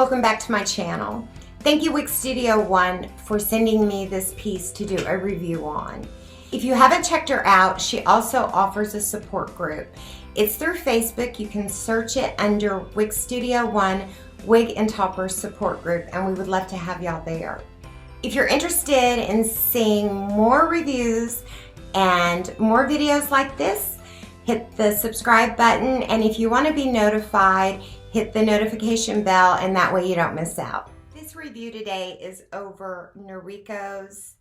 welcome back to my channel. Thank you Wigs Studio One for sending me this piece to do a review on. If you haven't checked her out, she also offers a support group. It's through Facebook. You can search it under Wigs Studio One Wig and Topper Support Group, and we would love to have y'all there. If you're interested in seeing more reviews and more videos like this, hit the subscribe button, and if you want to be notified, hit the notification bell, and that way you don't miss out. This review today is over Noriko's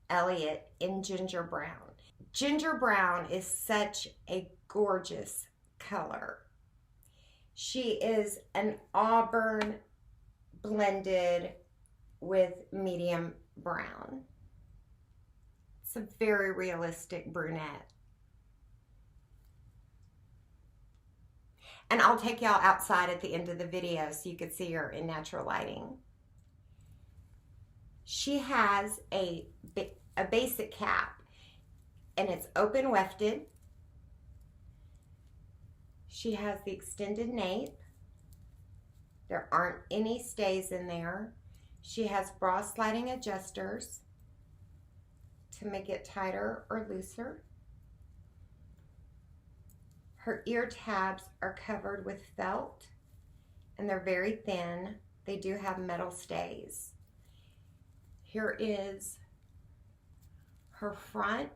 Elliot in Ginger Brown. Ginger Brown is such a gorgeous color. She is an auburn blended with medium brown. It's a very realistic brunette. And I'll take y'all outside at the end of the video so you can see her in natural lighting. She has a basic cap, and it's open wefted. She has the extended nape. There aren't any stays in there. She has bra sliding adjusters to make it tighter or looser. Her ear tabs are covered with felt, and they're very thin. They do have metal stays. Here is her front.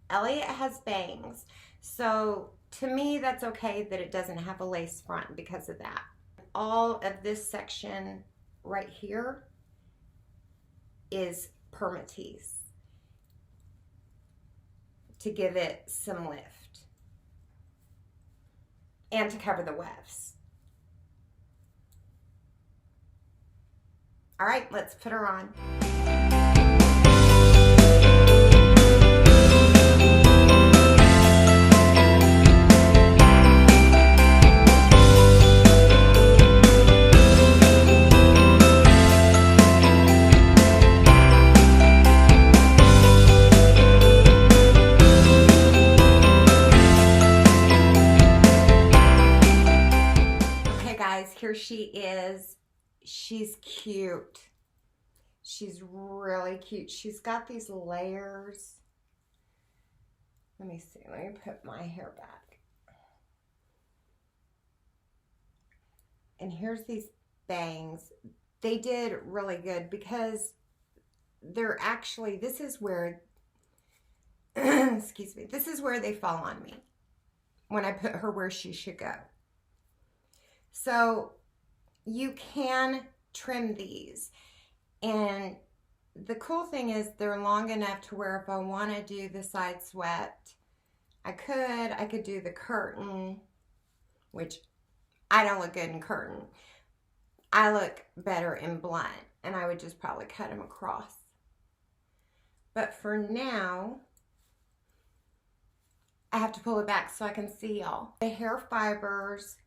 Elliot has bangs, so to me that's okay that it doesn't have a lace front because of that. All of this section right here is permatease to give it some lift and to cover the wefts. All right, let's put her on. Here she is. She's cute. She's really cute. She's got these layers. Let me see. Let me put my hair back. And here's these bangs. They did really good because they're actually, this is where, excuse me, this is where they fall on me when I put her where she should go. So you can trim these, and the cool thing is they're long enough to where if I want to do the side swept, I could do the curtain, which I don't look good in curtain. I look better in blunt, and I would just probably cut them across. But for now, I have to pull it back so I can see y'all. The hair fibers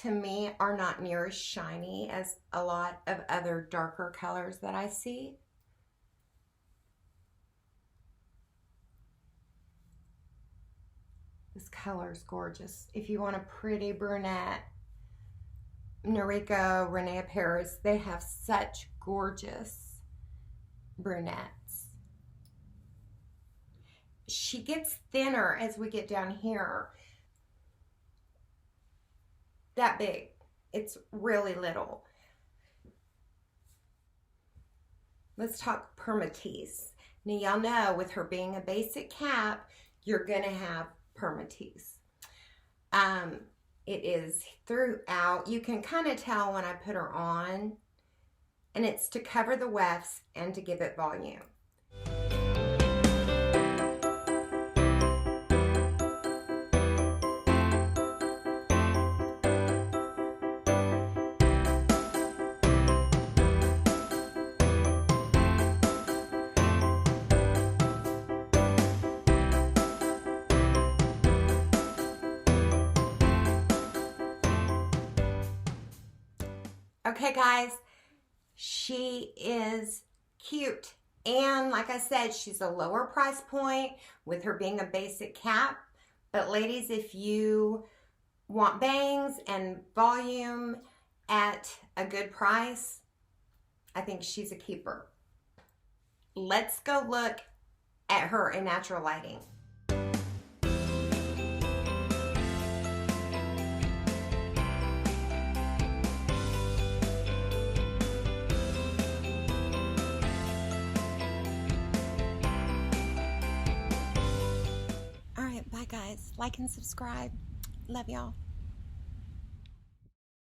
to me are not near as shiny as a lot of other darker colors that I see. This color is gorgeous. If you want a pretty brunette, Noriko, Renee Paris, they have such gorgeous brunettes. She gets thinner as we get down here. That big. It's really little. Let's talk permatease. Now y'all know with her being a basic cap, you're gonna have permatease. It is throughout. You can kind of tell when I put her on, and it's to cover the wefts and to give it volume. Okay guys, she is cute, and like I said, she's a lower price point with her being a basic cap. But ladies, if you want bangs and volume at a good price, I think she's a keeper. Let's go look at her in natural lighting. All right, bye guys. Like and subscribe. Love y'all.